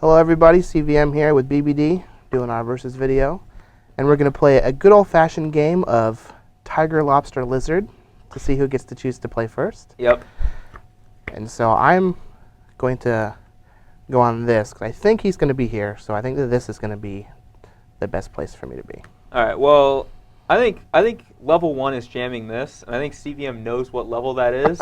Hello everybody, CVM here with BBD doing our versus video, and we're going to play a good old-fashioned game of Tiger, Lobster, Lizard to see who gets to choose to play first. Yep. And so I'm going to go on this because I think he's going to be here, so I think that this is going to be the best place for me to be. All right. Well, I think level 1 is jamming this, and I think CVM knows what level that is.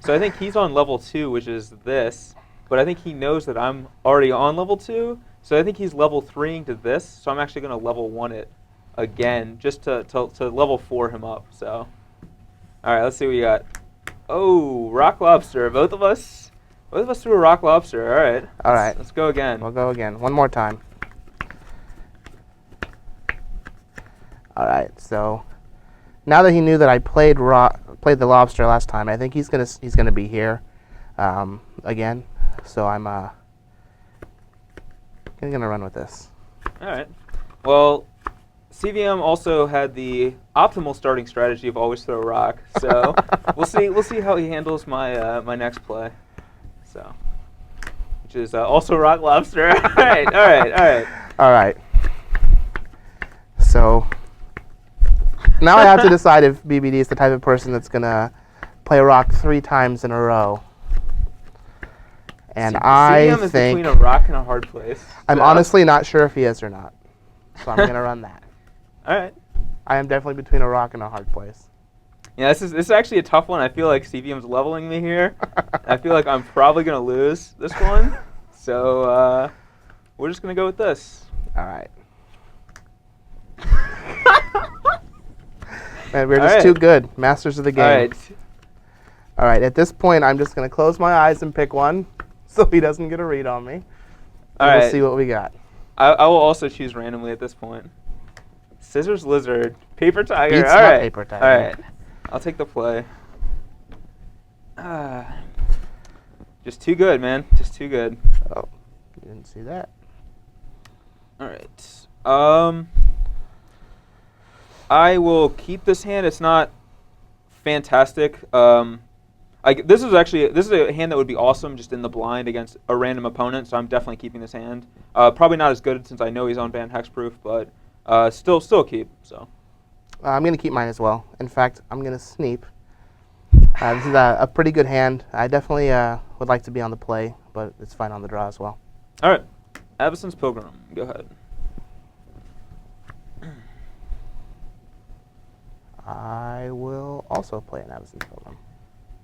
So I think he's on level 2, which is this. But I think he knows that I'm already on level 2, so I think he's level 3ing to this. So I'm actually going to level 1 it again, just to level 4 him up. So, all right, let's see what we got. Oh, rock lobster. Both of us threw a rock lobster. All right. All right. Let's go again. We'll go again. One more time. All right. So now that he knew that I played the lobster last time, I think he's gonna be here again. So I'm gonna run with this. All right. Well, CVM also had the optimal starting strategy of always throw a rock. So we'll see how he handles my my next play. So, which is also rock lobster. All right. So now I have to decide if BBD is the type of person that's gonna play a rock 3 times in a row. And CVM is between a rock and a hard place. I'm honestly not sure if he is or not. So I'm going to run that. All right. I am definitely between a rock and a hard place. Yeah, this is actually a tough one. I feel like CVM's leveling me here. I feel like I'm probably going to lose this one. So we're just going to go with this. All right. Man, we're just too good. Masters of the game. All right. All right. At this point, I'm just going to close my eyes and pick one, so he doesn't get a read on me. We'll see what we got. I will also choose randomly at this point. Scissors, lizard, paper, tiger. Beats All right. Paper, tiger. All right. I'll take the play. Just too good, man. Just too good. Oh, you didn't see that. All right. I will keep this hand. It's not fantastic. This is a hand that would be awesome just in the blind against a random opponent, so I'm definitely keeping this hand. Probably not as good since I know he's on Bant Hexproof, but still keep. So I'm going to keep mine as well. In fact, I'm going to sneap. This is a pretty good hand. I definitely would like to be on the play, but it's fine on the draw as well. All right. Avacyn's Pilgrim. Go ahead. I will also play an Avacyn's Pilgrim.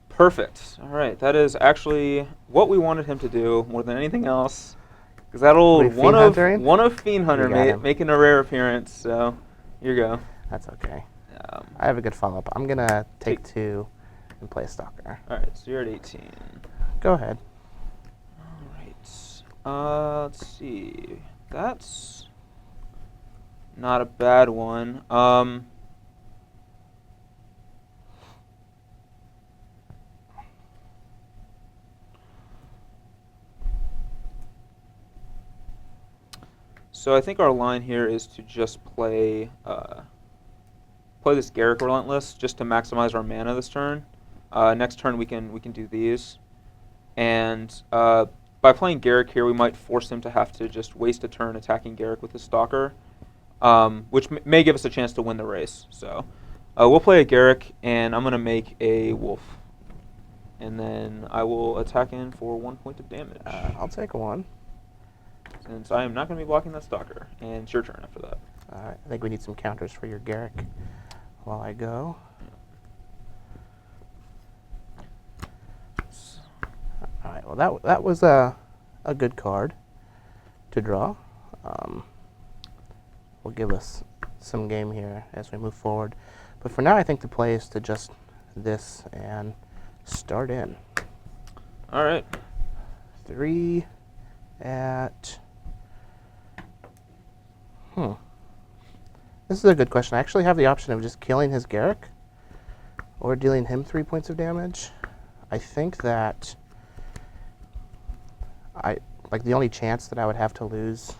Perfect. All right. That is actually what we wanted him to do more than anything else. Because that old one of Fiend Hunter making a rare appearance. So here you go. That's okay. I have a good follow-up. I'm going to take 2 and play a Stalker. All right. So you're at 18. Go ahead. All right. Let's see. That's not a bad one. So I think our line here is to just play this Garrick Relentless just to maximize our mana this turn. Next turn we can do these, and by playing Garrick here, we might force him to have to just waste a turn attacking Garrick with his Stalker, which may give us a chance to win the race. So we'll play a Garrick, and I'm gonna make a Wolf, and then I will attack in for 1 point of damage. I'll take 1. Since I am not going to be blocking that Stalker. And it's your turn after that. All right. I think we need some counters for your Garrick while I go. All right. Well, that was a good card to draw. Will give us some game here as we move forward. But for now, I think the play is to just this and start in. All right. 3 at... This is a good question. I actually have the option of just killing his Garrick or dealing him 3 points of damage. I think that the only chance that I would have to lose,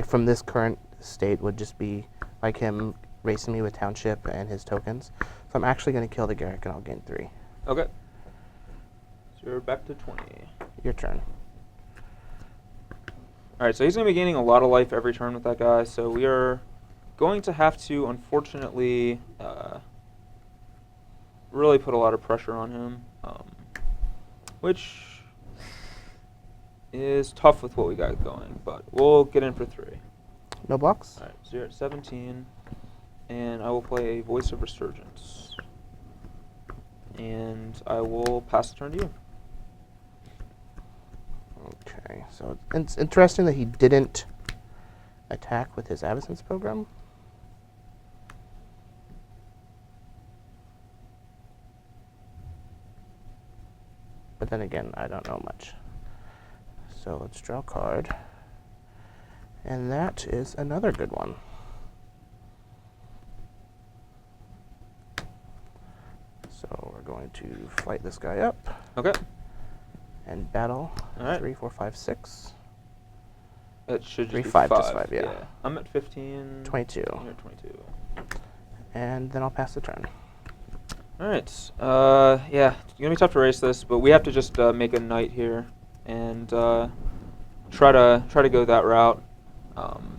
from this current state, would just be him racing me with Township and his tokens. So I'm actually going to kill the Garrick and I'll gain 3. Okay. So you're back to 20. Your turn. Alright, so he's going to be gaining a lot of life every turn with that guy, so we are going to have to, unfortunately, really put a lot of pressure on him, which is tough with what we got going, but we'll get in for 3. No blocks? Alright, so you're at 17, and I will play a Voice of Resurgence. And I will pass the turn to you. Okay, so it's interesting that he didn't attack with his Avacyn's program. But then again, I don't know much. So let's draw a card. And that is another good one. So we're going to flight this guy up. Okay. And battle. All right. 3, 4, 5, 6. It should just 3, be 5, 5. just 5, yeah. I'm at 15. 22. You're at 22. And then I'll pass the turn. All right. Yeah, it's gonna be tough to race this, but we have to just make a knight here and try to go that route.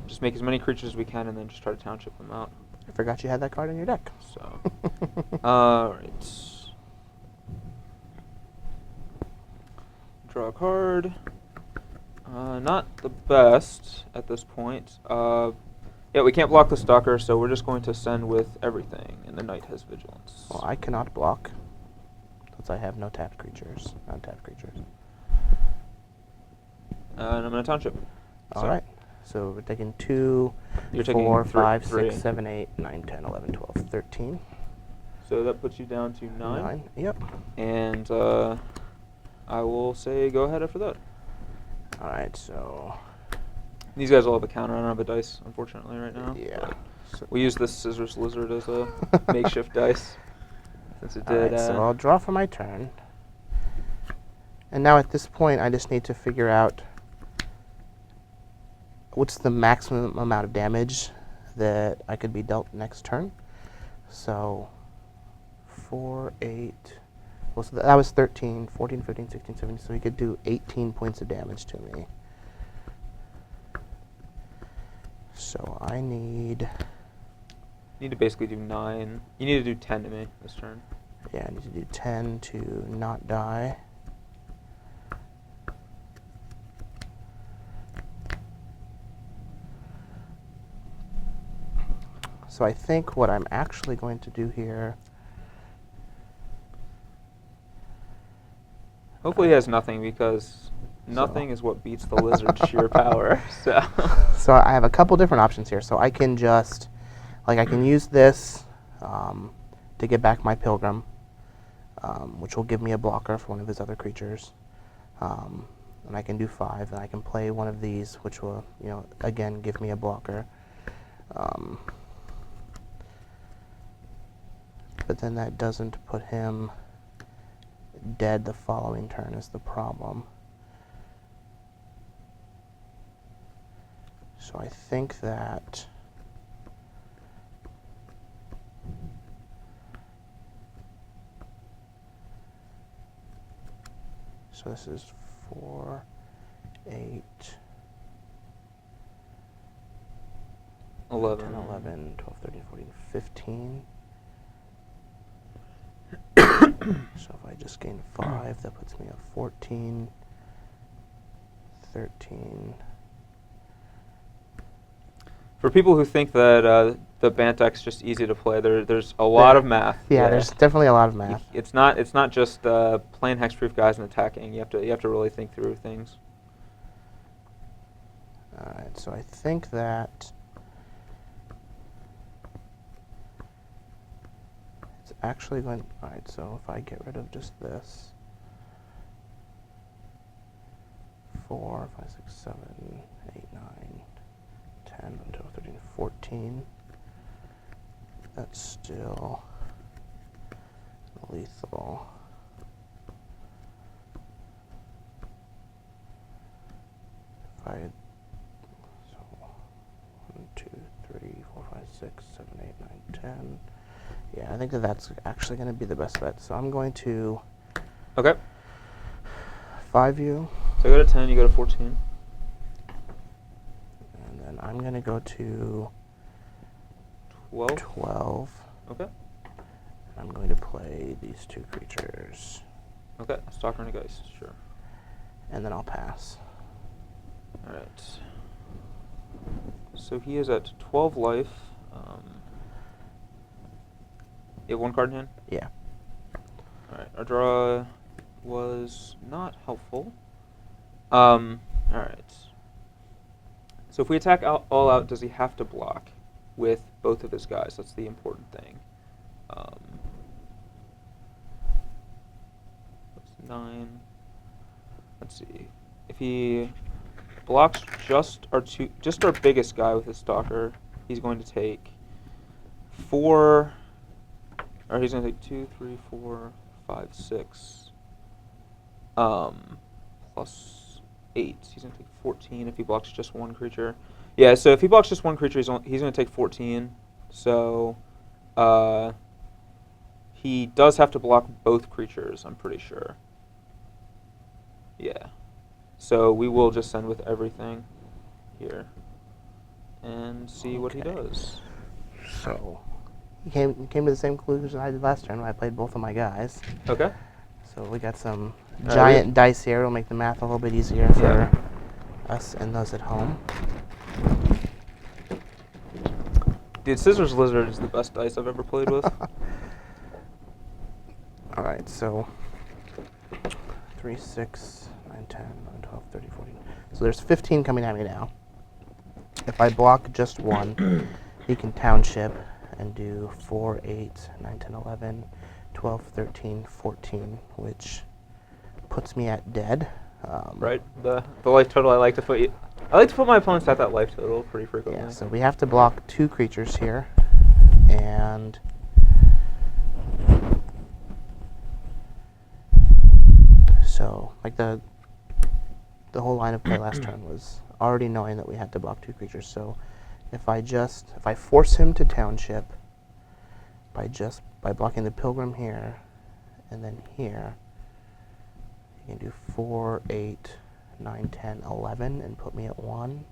Just make as many creatures as we can, and then just try to township them out. I forgot you had that card in your deck. So, all right. Draw a card. Not the best at this point. Yeah, we can't block the Stalker, so we're just going to send with everything, and the Knight has Vigilance. Well, I cannot block, since I have no tapped creatures, untapped creatures. And I'm going to Township. All right. So we're taking 2, You're taking 4, three- 5, three. 6, 7, 8, 9, 10, 11, 12, 13. So that puts you down to 9. 9. Yep. And I will say go ahead after that. All right, so These guys will have a counter. I don't have a dice, unfortunately, right now. yeah. So, We use this Scissors Lizard as a makeshift dice. Since it all did. right, so I'll draw for my turn. And now at this point, I just need to figure out what's the maximum amount of damage that I could be dealt next turn. So 4, 8. Well, so that was 13, 14, 15, 16, 17. So he could do 18 points of damage to me. So I need. You need to basically do 9. You need to do 10 to me this turn. Yeah, I need to do 10 to not die. So I think what I'm actually going to do here. Hopefully he has nothing, because nothing is what beats the lizard's sheer power. So. So I have a couple different options here. So I can just, like, I can use this to get back my Pilgrim, which will give me a blocker for one of his other creatures. And I can do 5, and I can play one of these, which will, again, give me a blocker. But then that doesn't put him dead the following turn is the problem. So I think that so this is 4, 8, 11. 10, 11, 12, 13, 14, 15. So if I just gain 5, that puts me at 14, 13. For people who think that the Bant deck's just easy to play, there's a lot of math. Yeah, there's definitely a lot of math. It's not just playing hexproof guys and attacking. You have to really think through things. All right, so I think that it's actually going. All right, so if I get rid of just this, 4, 5, 6, 7, 8, 9, 10, 12, 13, 14. That's still lethal. If I had, so 1, 2, 3, 4, 5, 6, 7, 8, 9, 10. Yeah, I think that's actually going to be the best bet. So I'm going to Okay. 5 you. So I go to 10. You go to 14. I'm going to go to 12. 12. Okay. I'm going to play these 2 creatures. Okay. Stalker and a Geist. Sure. And then I'll pass. All right. So he is at 12 life. You have 1 card in hand? Yeah. Alright, our draw was not helpful. Alright. So if we attack all out, does he have to block with both of his guys? That's the important thing. That's 9. Let's see. If he blocks just our biggest guy with his Stalker, he's going to take 4... Or he's going to take 2, 3, 4, 5, 6. Plus 8. He's going to take 14 if he blocks just 1 creature. Yeah, so if he blocks just 1 creature, he's going to take 14. So he does have to block both creatures, I'm pretty sure. Yeah. So we will just send with everything here and see what he does. So you came to the same conclusion I did last turn when I played both of my guys. Okay. So we got some giant dice here. It'll make the math a little bit easier for us and those at home. Dude, Scissors Lizard is the best dice I've ever played with. All right, so 3, 6, 9, 10, 11, 12, 13, 14. So there's 15 coming at me now. If I block just 1, he can Township and do 4, 8, 9, 10, 11, 12, 13, 14, which puts me at dead. Right. The life total I like to put my opponents at that life total pretty frequently. Yeah, so we have to block 2 creatures here, and so like the whole line of play last turn was already knowing that we had to block 2 creatures. So if I force him to Township by blocking the Pilgrim here and then here, you can do 4, 8, 9, 10, 11 and put me at 1.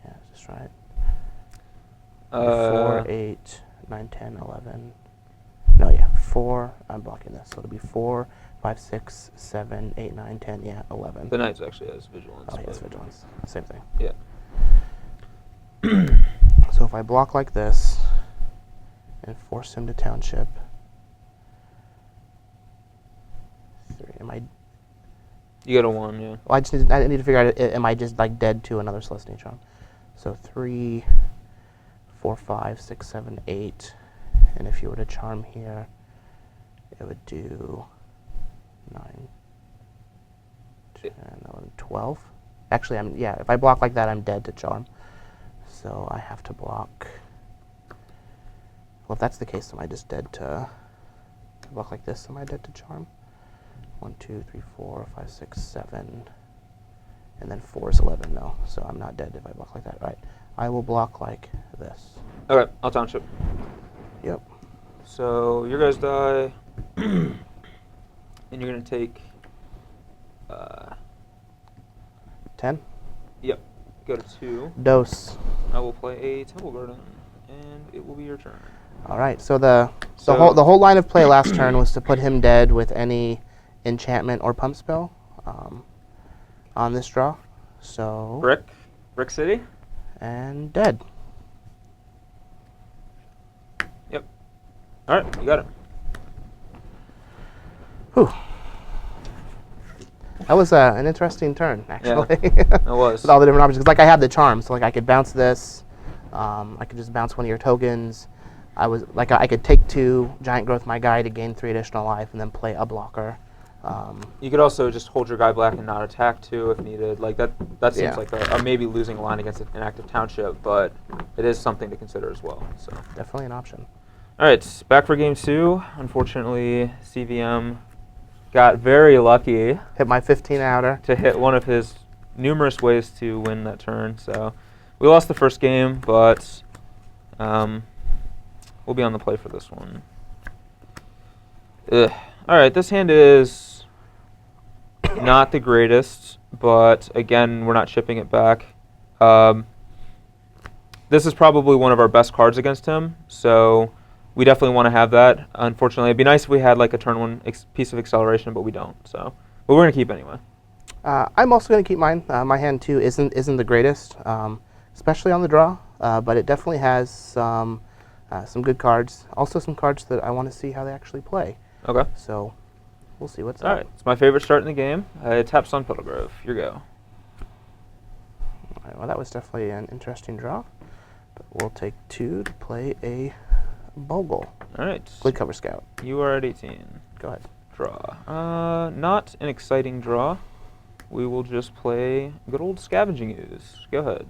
Yeah, is this right? 4, 8, 9, 10, 11. No, yeah, 4. I'm blocking this, so it'll be 4, 5, 6, 7, 8, 9, 10. Yeah, 11. The Knights actually has Vigilance. Oh, yes, Vigilance. Same thing. Yeah. So if I block like this and force him to Township, 3. Am I? You get a 1, yeah. Well, I need to figure out, am I just like dead to another Celestine Charm? So 3, 4, 5, 6, 7, 8. And if you were to charm here, it would do 9, 10, 11, 12. Actually, if I block like that, I'm dead to charm. So I have to block. Well, if that's the case, am I just dead to block like this? Am I dead to charm? 1, 2, 3, 4, 5, 6, 7. And then 4 is 11. No, so I'm not dead if I block like that. Right. I will block like this. Okay, I'll Township. Yep. So your guys die, and you're gonna take 10. Yep. Go to 2. Dose. I will play a Temple Garden, and it will be your turn. All right. So the whole line of play last turn was to put him dead with any enchantment or pump spell on this draw. So Brick City, and dead. Yep. All right, you got it. Whew. That was an interesting turn, actually. Yeah, it was. With all the different options. Because, like, I had the charm, so, like, I could bounce this. I could just bounce one of your tokens. I could take 2, Giant Growth my guy to gain 3 additional life, and then play a blocker. You could also just hold your guy black and not attack, too, if needed. Like, that seems like a maybe losing line against an active Township, but it is something to consider as well. So Definitely an option. All right, back for game 2. Unfortunately, CVM got very lucky. Hit my 15-outer. To hit one of his numerous ways to win that turn. So we lost the first game, but we'll be on the play for this one. Ugh. All right, this hand is not the greatest, but again, we're not shipping it back. Um, this is probably one of our best cards against him, so we definitely want to have that. Unfortunately, it'd be nice if we had like a turn one piece of acceleration, but we don't. So, but we're gonna keep anyway. I'm also going to keep mine. My hand too isn't the greatest, especially on the draw, but it definitely has some good cards. Also some cards that I want to see how they actually play. Okay. So we'll see what's All up. right. It's my favorite start in the game. I tap Sun Petal Grove. Your go. All right, well, that was definitely an interesting draw. But we'll take 2 to play a Bogle. All right. Glade Cover Scout. You are at 18. Go ahead. Draw. Not an exciting draw. We will just play good old Scavenging Ooze. Go ahead.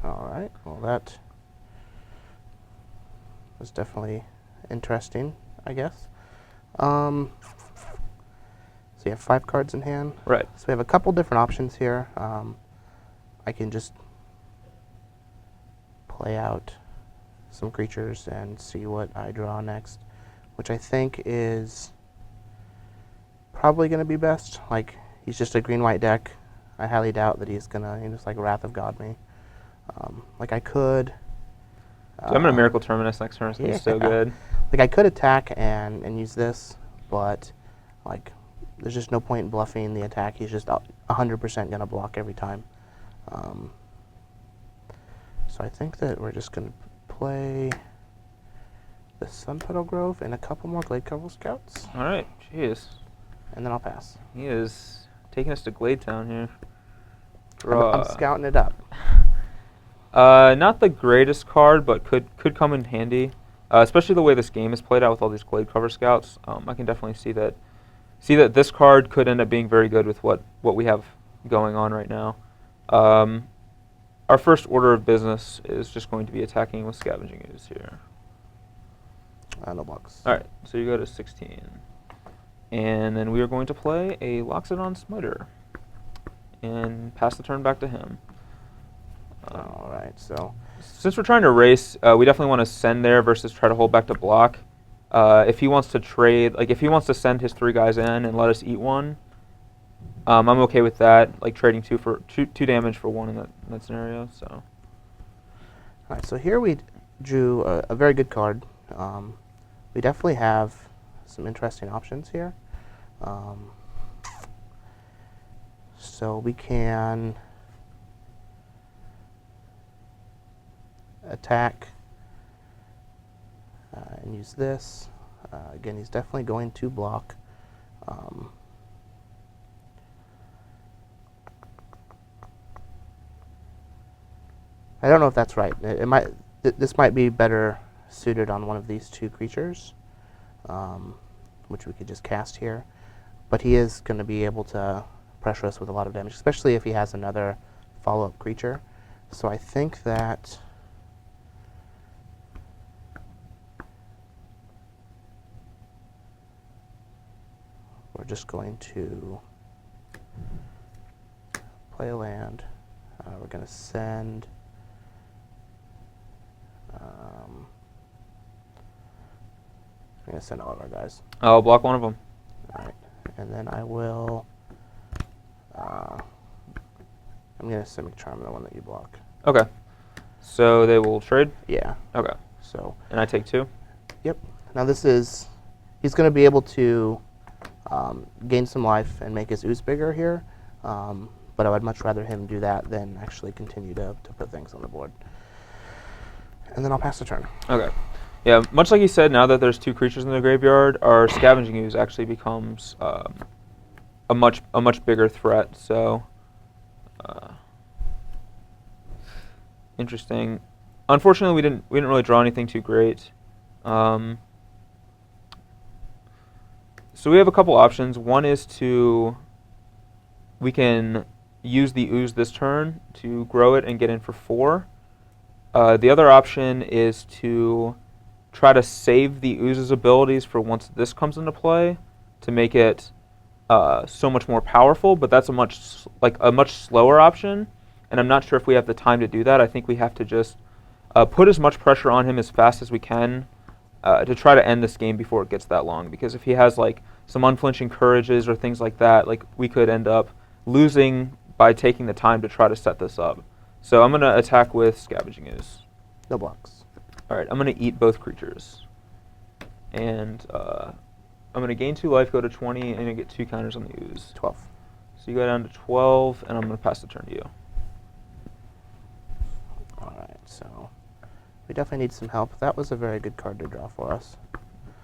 All right. Well, that was definitely interesting, I guess. So you have 5 cards in hand. Right. So we have a couple different options here. I can just play out some creatures and see what I draw next, which I think is probably going to be best. Like, he's just a green-white deck. I highly doubt that he's going to just like Wrath of God me. Like, I could... So I'm going to Miracle Terminus next turn. It's going to be so good. Like, I could attack and use this, but, like, there's just no point in bluffing the attack. He's just 100% going to block every time. So I think that we're just going to play the Sun Petal Grove and a couple more Glade Cover Scouts, All right. Jeez. and then I'll pass. He is taking us to Glade Town here. I'm scouting it up. Not the greatest card, but could come in handy, especially the way this game is played out with all these Glade Cover Scouts. I can definitely see that this card could end up being very good with what we have going on right now. Our first order of business is just going to be attacking with Scavenging Ooze here. No blocks. All right, so you go to 16. And then we are going to play a Loxodon Smiter and pass the turn back to him. All right, so Since we're trying to race, we definitely want to send there versus try to hold back to block. If he wants to trade, like if he wants to send his 3 guys in and let us eat 1, I'm okay with that. Like trading 2 damage for 1 in that scenario. So. all right, so here we drew a very good card. We definitely have some interesting options here. So we can attack and use this. Again, he's definitely going to block. I don't know if that's right. It might. This might be better suited on one of these 2 creatures, which we could just cast here. But he is going to be able to pressure us with a lot of damage, especially if he has another follow-up creature. So I think that we're just going to play a land. We're going to send... I'm going to send all of our guys. I'll block one of them. All right. And then I will... I'm going to Simic Charm the one that you block. Okay. So they will trade? Yeah. Okay. So... And I take 2? Yep. Now this is... He's going to be able to gain some life and make his ooze bigger here. But I would much rather him do that than actually continue to put things on the board. And then I'll pass the turn. Okay. Yeah, much like you said, now that there's 2 creatures in the graveyard, our Scavenging Ooze actually becomes a much bigger threat. So, interesting. Unfortunately, we didn't really draw anything too great. So we have a couple options. One is we can use the ooze this turn to grow it and get in for 4. The other option is to try to save the ooze's abilities for once this comes into play to make it so much more powerful. But that's a much slower option, and I'm not sure if we have the time to do that. I think we have to just put as much pressure on him as fast as we can to try to end this game before it gets that long. Because if he has like some unflinching courages or things like that, like we could end up losing by taking the time to try to set this up. So I'm going to attack with Scavenging Ooze. No blocks. All right, I'm going to eat both creatures. And I'm going to gain 2 life, go to 20, and I get 2 counters on the Ooze. 12. So you go down to 12, and I'm going to pass the turn to you. All right, so we definitely need some help. That was a very good card to draw for us.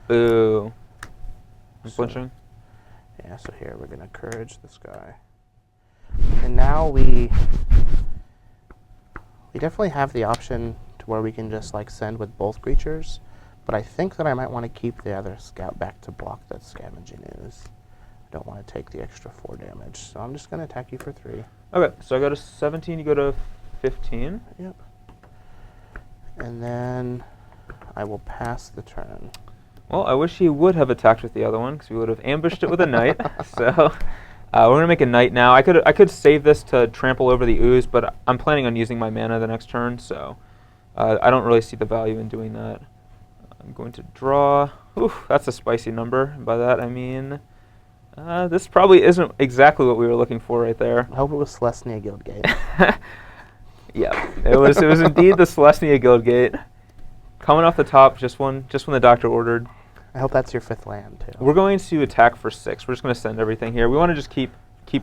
Boo. I'm So- flinching. Yeah, so here we're going to Courage this guy. And now we definitely have the option to where we can just like send with both creatures, but I think that I might want to keep the other scout back to block that Scavenging Ooze. I don't want to take the extra 4 damage, so I'm just going to attack you for 3. Okay, so I go to 17, you go to 15. Yep. And then I will pass the turn. Well, I wish he would have attacked with the other one, because we would have ambushed it with a knight. So we're going to make a knight now. I could save this to trample over the Ooze, but I'm planning on using my mana the next turn, so I don't really see the value in doing that. I'm going to draw. Oof, that's a spicy number. And by that I mean this probably isn't exactly what we were looking for right there. I hope it was Celestia Guildgate. Yeah, it was indeed the Celestia Guildgate. Coming off the top, just when the doctor ordered. I hope that's your 5th land, too. We're going to attack for 6. We're just going to send everything here. We want to just keep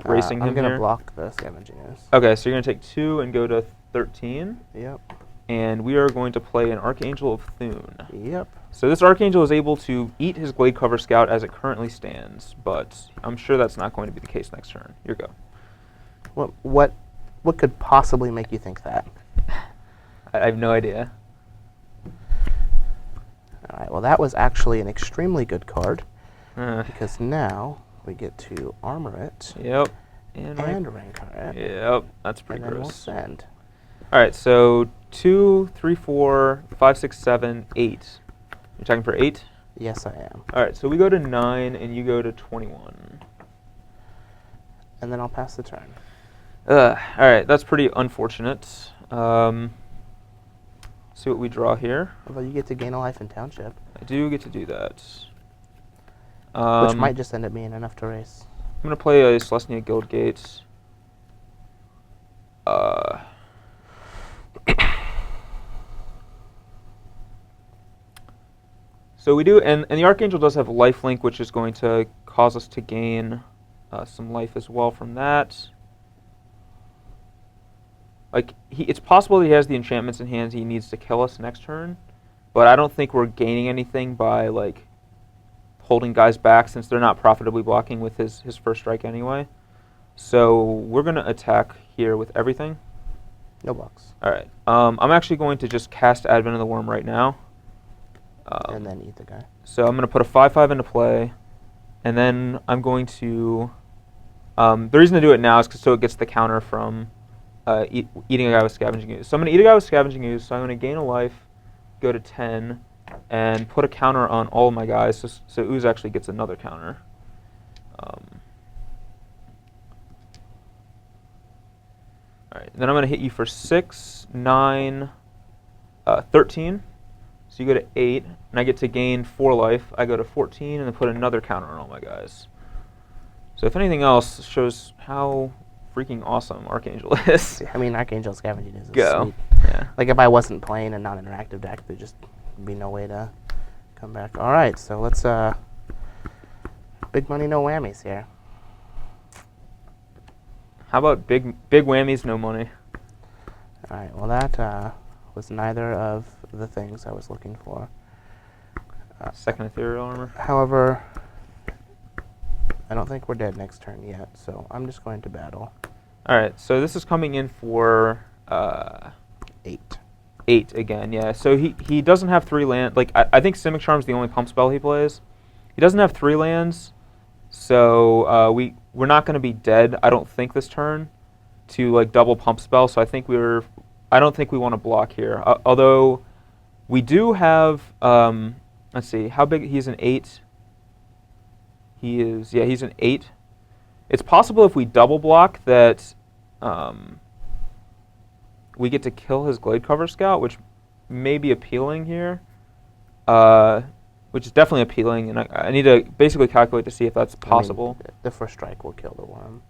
racing I'm him going to here. block the Scavenging Ooze. Okay, so you're going to take 2 and go to 13. Yep. And we are going to play an Archangel of Thune. Yep. So this Archangel is able to eat his Glade Cover Scout as it currently stands, but I'm sure that's not going to be the case next turn. Here you go. What could possibly make you think that? I have no idea. All right, well, that was actually an extremely good card, Uh, because now we get to armor it yep. And rancor it, yep, that's pretty and then we'll gross. send. All right, so 2, 3, 4, 5, 6, 7, 8. You're checking for 8? Yes, I am. All right, so we go to 9 and you go to 21. And then I'll pass the turn. All right, that's pretty unfortunate. See what we draw here. Although you get to gain a life in Township, I do get to do that. which might just end up being enough to race. I'm going to play a Celestia Guildgate. So we do, and the Archangel does have lifelink, which is going to cause us to gain some life as well from that. Like, it's possible that he has the enchantments in hand he needs to kill us next turn, but I don't think we're gaining anything by, like, holding guys back since they're not profitably blocking with his first strike anyway. So we're going to attack here with everything. No blocks. All right. I'm actually going to just cast Advent of the Worm right now. And then eat the guy. So I'm going to put a 5/5 into play, and then I'm going to... the reason to do it now is so it gets the counter from eating a guy with Scavenging Ooze. So I'm going to eat a guy with Scavenging Ooze, so I'm going to gain a life, go to 10, and put a counter on all of my guys, so Ooze actually gets another counter. All right, then I'm going to hit you for 6, 9, 13. So you go to 8, and I get to gain 4 life. I go to 14, and then put another counter on all my guys. So if anything else, shows how freaking awesome Archangel is. I mean, Archangel Scavenging is Go. sweet. Yeah. Like, if I wasn't playing a non-interactive deck, there'd just be no way to come back. All right, so let's, big money, no whammies here. How about big whammies, no money? All right, well, that was neither of the things I was looking for. Second ethereal armor. However, I don't think we're dead next turn yet, so I'm just going to battle. All right, so this is coming in for 8. 8 again. Yeah. So he doesn't have 3 land. Like I think Simic Charm's the only pump spell he plays. He doesn't have 3 lands, so we're not going to be dead. I don't think this turn to like double pump spell. So I don't think we want to block here. Although we do have. Let's see how big he's an 8. He's an 8. It's possible if we double block that we get to kill his Glade Cover Scout, which may be appealing here, which is definitely appealing, and I need to basically calculate to see if that's possible. I mean, the first strike will kill the worm.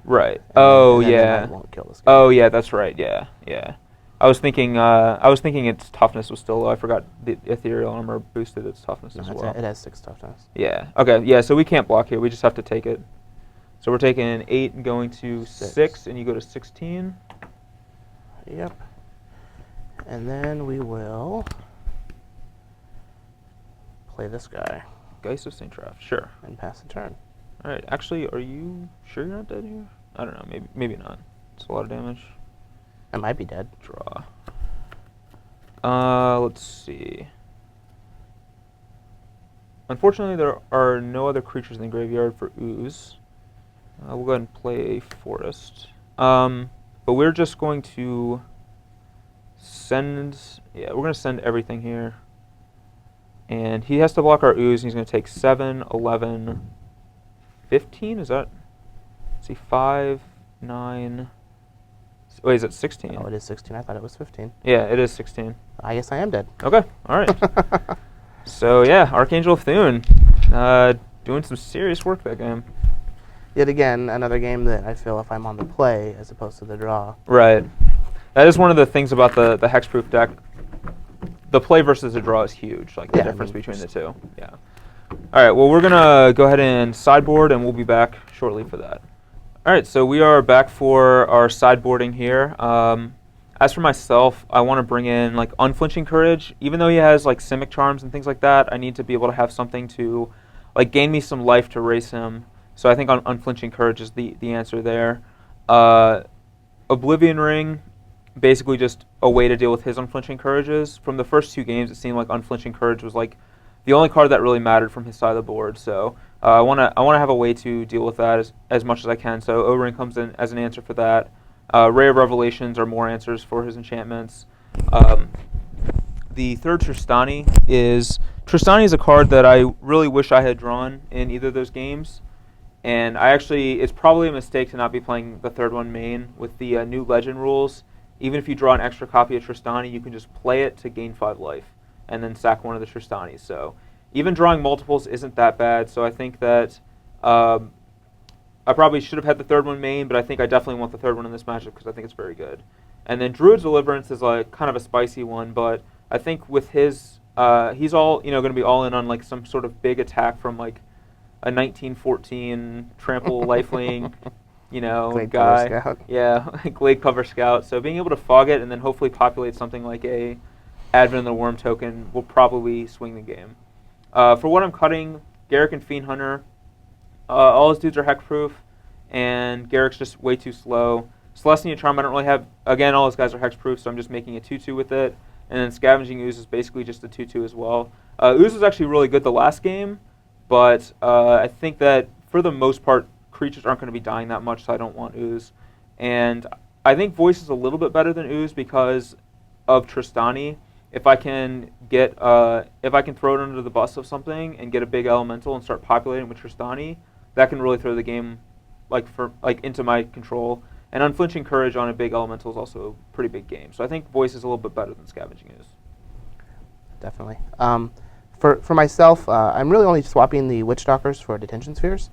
Right. And then the knight won't kill this guy. Oh yeah, that's right. Yeah, yeah. I was thinking its toughness was still low. I forgot the ethereal armor boosted its toughness as well. It has 6 toughness. Yeah. Okay. Yeah. So we can't block here. We just have to take it. So we're taking 8 and going to 6, and you go to 16. Yep. And then we will play this guy. Geist of St. Traff. Sure. And pass the turn. All right. Actually, are you sure you're not dead here? I don't know. Maybe not. It's a lot of damage. I might be dead. Draw. Let's see. Unfortunately, there are no other creatures in the graveyard for ooze. We'll go ahead and play a forest. But we're just going to send... Yeah, we're going to send everything here. And he has to block our ooze, and he's going to take 7, 11, 15? Is that... Let's see, 5, 9... Wait, is it 16? Oh, it is 16. I thought it was 15. Yeah, it is 16. I guess I am dead. Okay, all right. So, yeah, Archangel of Thune. Doing some serious work that game. Yet again, another game that I feel if I'm on the play as opposed to the draw. Right. That is one of the things about the Hexproof deck. The play versus the draw is huge, like the difference between the two. Yeah. All right, well, we're going to go ahead and sideboard, and we'll be back shortly for that. All right, so we are back for our sideboarding here. As for myself, I want to bring in like Unflinching Courage. Even though he has like Simic Charms and things like that, I need to be able to have something to like gain me some life to race him. So I think Unflinching Courage is the answer there. Oblivion Ring, basically just a way to deal with his Unflinching Courages. From the first 2 games, it seemed like Unflinching Courage was like the only card that really mattered from his side of the board. So I want to have a way to deal with that as much as I can. So O-Ring comes in as an answer for that. Ray of Revelations are more answers for his enchantments. The third Tristani is a card that I really wish I had drawn in either of those games. And it's probably a mistake to not be playing the third one main with the new Legend rules. Even if you draw an extra copy of Tristani, you can just play it to gain 5 life and then sack one of the Tristanis. So even drawing multiples isn't that bad. So I think that I probably should have had the third one main, but I think I definitely want the third one in this matchup because I think it's very good. And then Druid's Deliverance is like kind of a spicy one, but I think with his he's all going to be all in on like some sort of big attack from like a 1914 trample lifelink, Glade guy. Cover Scout. Yeah, Glade Cover Scout. So being able to fog it and then hopefully populate something like a Advent of the Worm token will probably swing the game. For what I'm cutting, Garrick and Fiend Hunter, all his dudes are hexproof, and Garrick's just way too slow. Celestia Charm I don't really have. Again, all his guys are hexproof, so I'm just making a 2/2 with it. And then Scavenging Ooze is basically just a 2/2 as well. Ooze was actually really good the last game, but I think that for the most part, creatures aren't going to be dying that much, so I don't want Ooze. And I think Voice is a little bit better than Ooze because of Tristani. If I can throw it under the bus of something and get a big elemental and start populating with Tristani, that can really throw the game into my control. And Unflinching Courage on a big elemental is also a pretty big game. So I think Voice is a little bit better than Scavenging Ooze. Definitely. For myself, I'm really only swapping the Witchstalkers for Detention Spheres.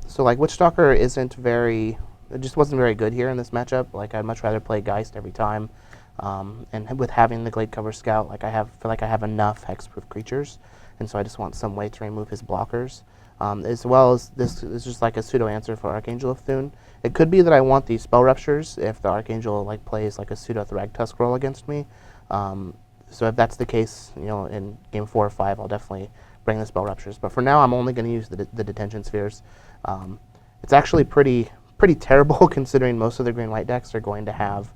So like Witchstalker it just wasn't very good here in this matchup. Like I'd much rather play Geist every time. And with having the Glade Cover Scout, I feel like I have enough hexproof creatures, and so I just want some way to remove his blockers. As well as this is just like a pseudo answer for Archangel of Thune. It could be that I want the Spell Ruptures if the Archangel plays like a pseudo Thragtusk roll against me. So if that's the case, in game 4 or 5, I'll definitely bring the Spell Ruptures. But for now, I'm only going to use the Detention Spheres. It's actually pretty terrible considering most of the green-white decks are going to have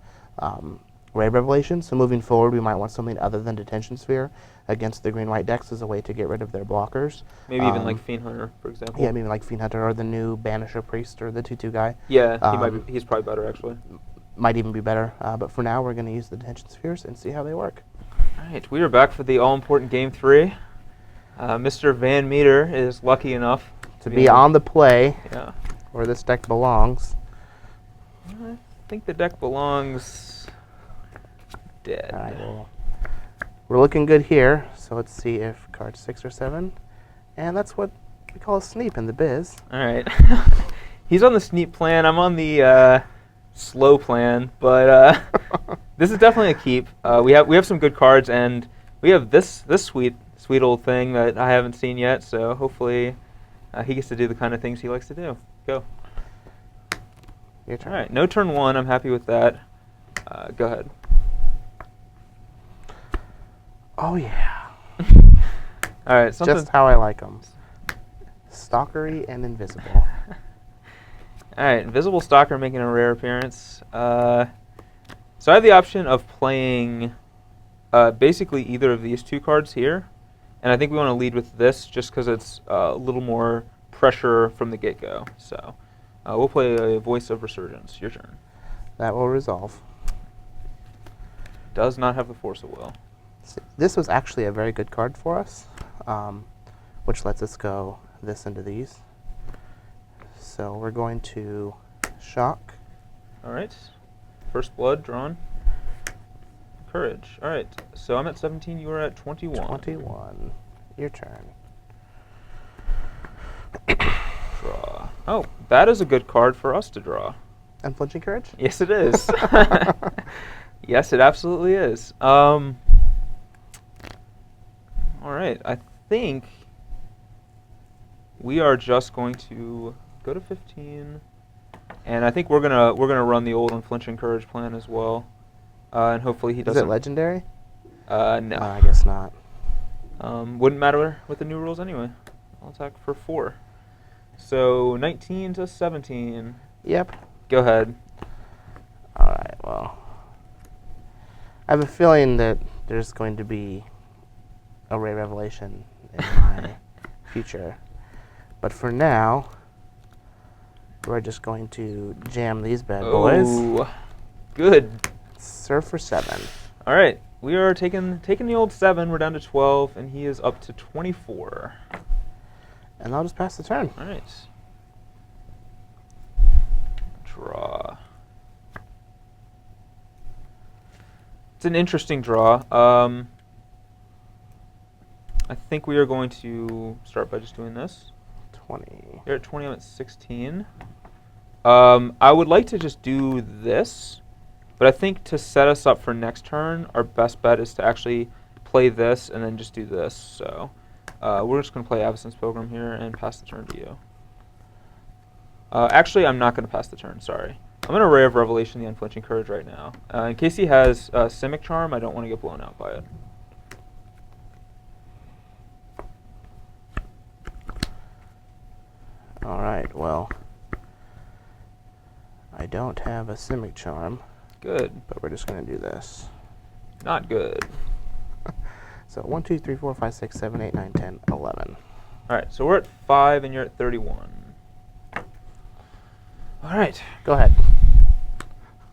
Ray of Revelation. So moving forward, we might want something other than Detention Sphere against the green-white decks as a way to get rid of their blockers. Maybe even like Fiend Hunter, for example. Yeah, maybe like Fiend Hunter or the new Banisher Priest or the 2/2 guy. Yeah, he's probably better, actually. Might even be better. But for now, we're going to use the Detention Spheres and see how they work. All right, we are back for the all-important Game 3. Mr. VanMeter is lucky enough to be on the play Yeah. where this deck belongs. I think the deck belongs dead. All right, well, We're looking good here, so let's see if card 6 or 7. And that's what we call a sneep in the biz. All right. He's on the sneak plan. I'm on the slow plan, but this is definitely a keep. We have some good cards, and we have this sweet old thing that I haven't seen yet. So hopefully he gets to do the kind of things he likes to do. Go. Your turn. All right. No turn 1. I'm happy with that. Go ahead. Oh yeah. All right. Just how I like them. Stalkery and invisible. All right, Invisible Stalker making a rare appearance. So I have the option of playing basically either of these 2 cards here, and I think we want to lead with this just because it's a little more pressure from the get-go. So we'll play a Voice of Resurgence. Your turn. That will resolve. Does not have the Force of Will. This was actually a very good card for us, which lets us go this into these. So we're going to shock. All right. First blood drawn. Courage. All right. So I'm at 17. You are at 21. 21. Your turn. Draw. Oh, that is a good card for us to draw. Unflinching courage? Yes, it is. Yes, it absolutely is. All right. I think we are just going to go to 15, and I think we're gonna run the old Unflinching Courage plan as well, and hopefully he doesn't. Is it legendary? No. I guess not. Wouldn't matter with the new rules anyway. I'll attack for 4. So 19 to 17. Yep. Go ahead. All right. Well, I have a feeling that there's going to be a Ray Revelation in my future, but for now, we're just going to jam these bad boys. Oh, good. Serve for 7. All right, we are taking the old 7. We're down to 12, and he is up to 24. And I'll just pass the turn. All right. Draw. It's an interesting draw. I think we are going to start by just doing this. 20. You're at 20. I'm at 16. I would like to just do this, but I think to set us up for next turn, our best bet is to actually play this and then just do this. So we're just going to play Avacyn's Pilgrim here and pass the turn to you. Actually, I'm not going to pass the turn. Sorry. I'm going to Ray of Revelation the Unflinching Courage right now. In case he has Simic Charm, I don't want to get blown out by it. All right. Well, I don't have a Simic Charm. Good. But we're just going to do this. Not good. So 1, 2, 3, 4, 5, 6, 7, 8, 9, 10, 11. All right, so we're at 5 and you're at 31. All right. Go ahead.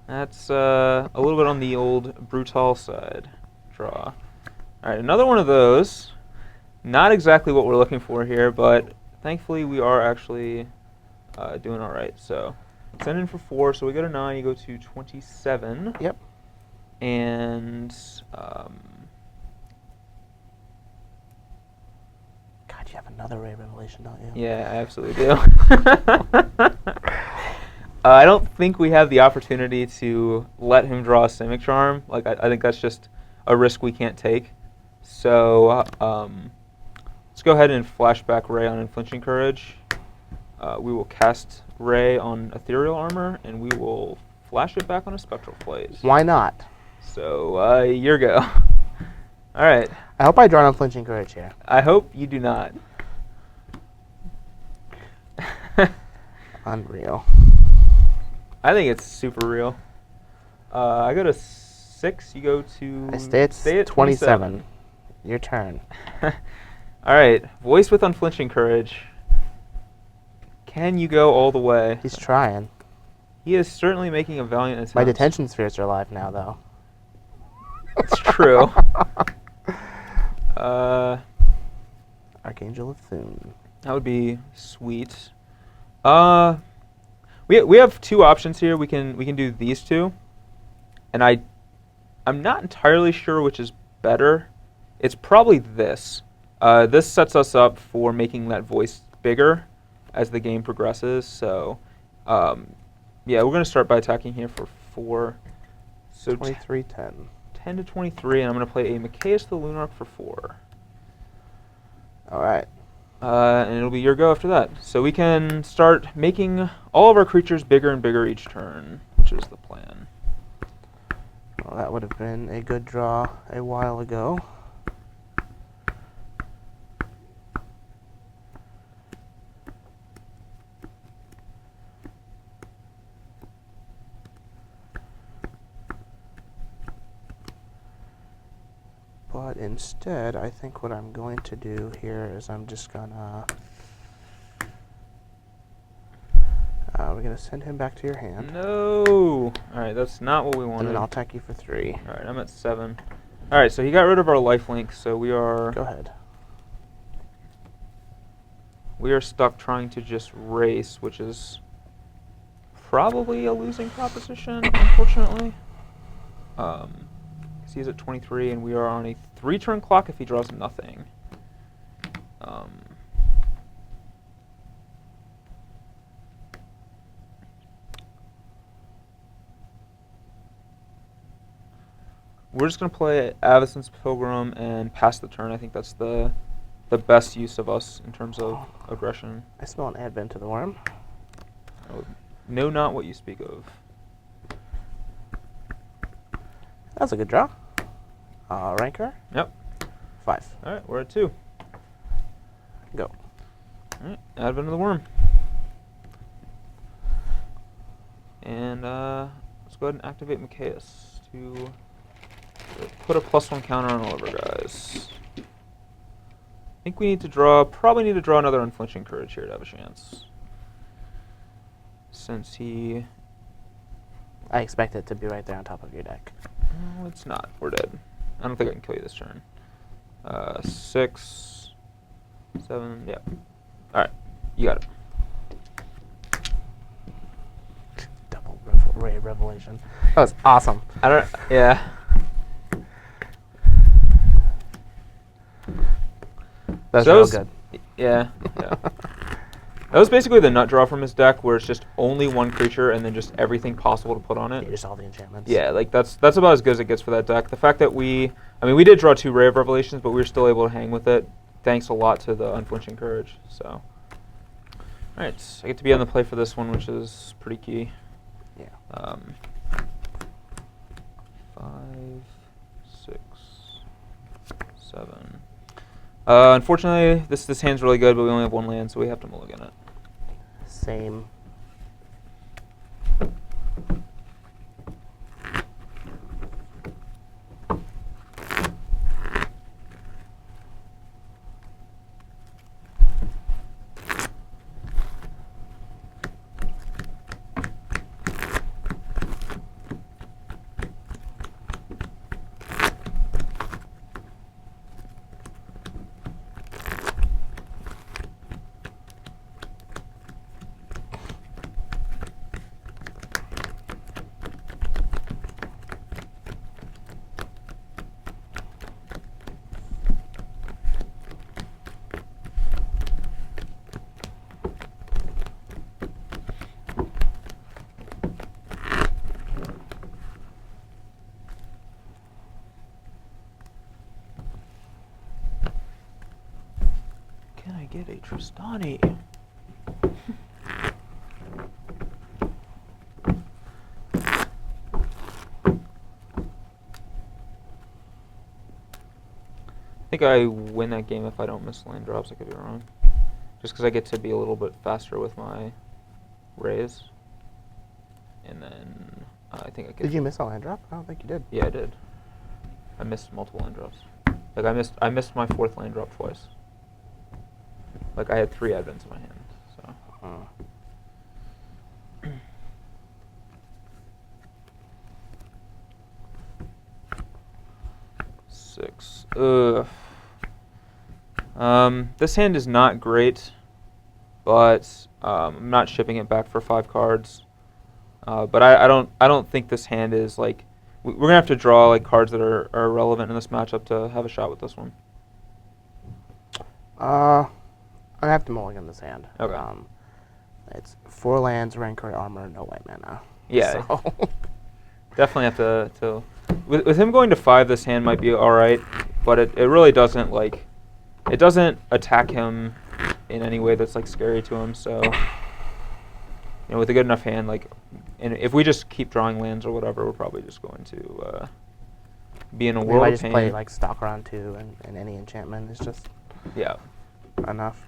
That's a little bit on the old brutal side. Draw. All right, another one of those. Not exactly what we're looking for here, but thankfully we are actually doing all right. So send in for 4, so we go to 9, you go to 27. Yep. And God, you have another Ray Revelation, don't you? yeah, I absolutely do. I don't think we have the opportunity to let him draw a Simic Charm. Like, I think that's just a risk we can't take. So let's go ahead and flashback Ray on Unflinching Courage. We will cast Ray on Ethereal Armor, and we will flash it back on a Spectral Plate. Why not? So, your go. All right. I hope I draw an Unflinching Courage here. I hope you do not. Unreal. I think it's super real. I go to 6. You go to... I stay at 27. Your turn. All right. Voice with Unflinching Courage. Can you go all the way? He's trying. He is certainly making a valiant attempt. My detention spheres are alive now, though. It's true. Archangel of Thune. That would be sweet. We have 2 options here. We can do these 2, and I'm not entirely sure which is better. It's probably this. This sets us up for making that voice bigger as the game progresses. So, yeah, we're going to start by attacking here for 4. So 23-10. 10 to 23, and I'm going to play a Macias the Lunarch for 4. All right. And it'll be your go after that. So we can start making all of our creatures bigger and bigger each turn, which is the plan. Well, that would have been a good draw a while ago. But instead, I think what I'm going to do here is I'm just gonna... we're gonna send him back to your hand. No! Alright, that's not what we wanted. And then I'll attack you for 3. Alright, I'm at 7. Alright, so he got rid of our lifelink, so we are... Go ahead. We are stuck trying to just race, which is probably a losing proposition, unfortunately. He's at 23, and we are on a 3-turn clock if he draws nothing. We're just going to play Avacyn's Pilgrim and pass the turn. I think that's the best use of us in terms of aggression. I smell an advent to the worm. I know not what you speak of. That's a good draw. Ranker? Yep. 5. Alright, we're at 2. Go. Alright, Advent of the Worm. And let's go ahead and activate Macias to put a +1 counter on all of our guys. I think we need to draw, probably need to draw another Unflinching Courage here to have a chance. Since he... I expect it to be right there on top of your deck. No, it's not. We're dead. I don't think I can kill you this turn. 6, 7, yep. Alright, you got it. Double Ray of Revelation. That was awesome. I don't, yeah. That's So real good. Yeah, yeah. That was basically the nut draw from his deck, where it's just only one creature and then just everything possible to put on it. Just all the enchantments. Yeah, like that's about as good as it gets for that deck. The fact that we did draw 2 Ray of Revelations, but we were still able to hang with it, thanks a lot to the Unflinching Courage. So, all right, I get to be on the play for this one, which is pretty key. Yeah. 5, 6, 7. Unfortunately, this hand's really good, but we only have 1 land, so we have to mulligan it. Same. Can I get a Tristani? I think I win that game if I don't miss land drops. I could be wrong. Just because I get to be a little bit faster with my rays. And then I think I could... Did you miss a land drop? I don't think you did. Yeah, I did. I missed multiple land drops. Like I missed my 4th land drop twice. Like I had 3 advents in my hand. So. 6. Ugh. This hand is not great, but I'm not shipping it back for 5 cards. But I don't think this hand is like we're gonna have to draw like cards that are relevant in this matchup to have a shot with this one. I have to mulligan this hand. Okay. It's 4 lands, Rancor armor, no white mana. Yeah. So. Definitely have to with him going to 5, this hand might be alright, but it really doesn't like it doesn't attack him in any way that's like scary to him. So with a good enough hand, like, and if we just keep drawing lands or whatever, we're probably just going to be in a world I of just pain. play like Stalker on 2 and any enchantment is just enough.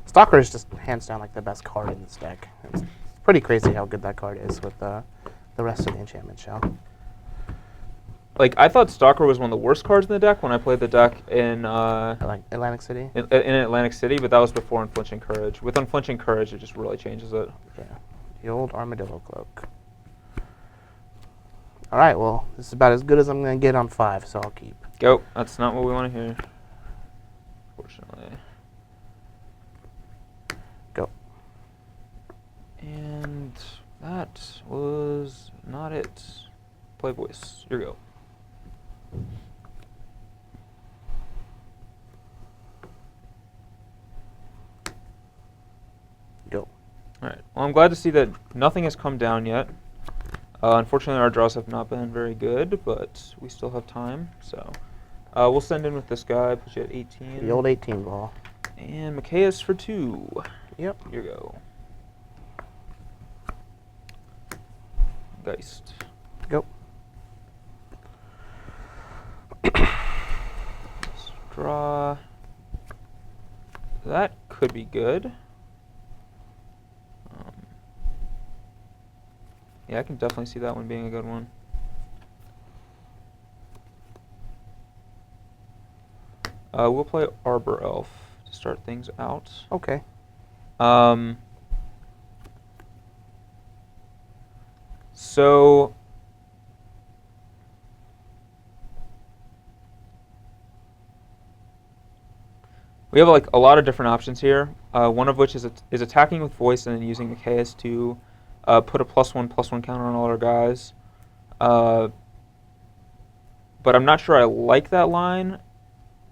Stalker is just hands down like the best card in this deck. It's pretty crazy how good that card is with the rest of the enchantment shell. Like, I thought Stalker was one of the worst cards in the deck when I played the deck in Like Atlantic City. In Atlantic City, but that was before Unflinching Courage. With Unflinching Courage, it just really changes it. Yeah, the old Armadillo Cloak. All right, well, this is about as good as I'm going to get on 5, so I'll keep. Go. That's not what we want to hear. Fortunately. Go. And that was not it. Play voice. Here we go. Go. Alright. Well, I'm glad to see that nothing has come down yet. Unfortunately, our draws have not been very good, but we still have time. So we'll send in with this guy, put you at 18. The old 18 ball. And Micaeus for 2. Yep. Here you go. Geist. Go. Let's draw. That could be good. Yeah, I can definitely see that one being a good one. We'll play Arbor Elf to start things out. Okay. So we have like a lot of different options here. One of which is attacking with voice and then using Micaeus to put a +1/+1 counter on all our guys. But I'm not sure I like that line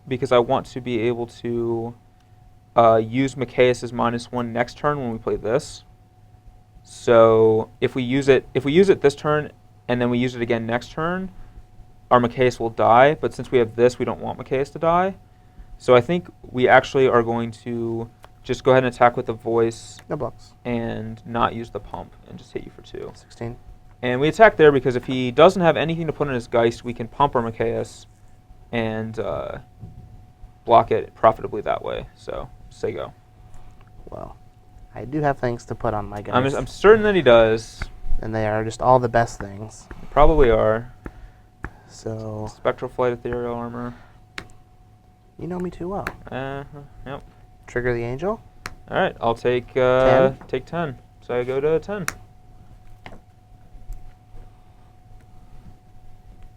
because I want to be able to use Micaeus as -1 next turn when we play this. So if we use it this turn and then we use it again next turn, our Micaeus will die. But since we have this, we don't want Micaeus to die. So I think we actually are going to just go ahead and attack with the voice. No blocks. And not use the pump and just hit you for 2. 16. And we attack there because if he doesn't have anything to put in his Geist, we can pump our Micaeus and block it profitably that way. So say go. Well, I do have things to put on my guys. I'm certain that he does. And they are just all the best things. Probably are. So. Spectral Flight, Ethereal Armor. You know me too well. Yep. Trigger the Angel. All right, I'll take 10. Take 10. So I go to 10.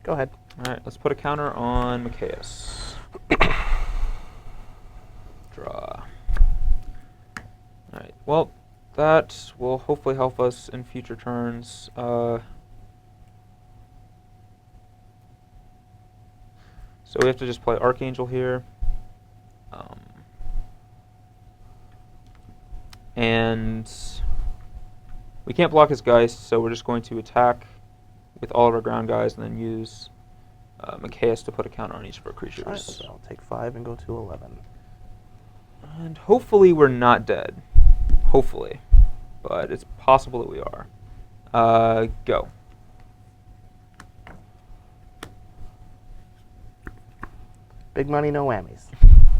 Go ahead. All right, let's put a counter on Micaeus. Draw. All right. Well, that will hopefully help us in future turns. So we have to just play Archangel here. And we can't block his Geist, so we're just going to attack with all of our ground guys and then use Micaeus to put a counter on each of our creatures. All right, so I'll take 5 and go to 11. And hopefully we're not dead. Hopefully. But it's possible that we are. Go. Big money, no whammies.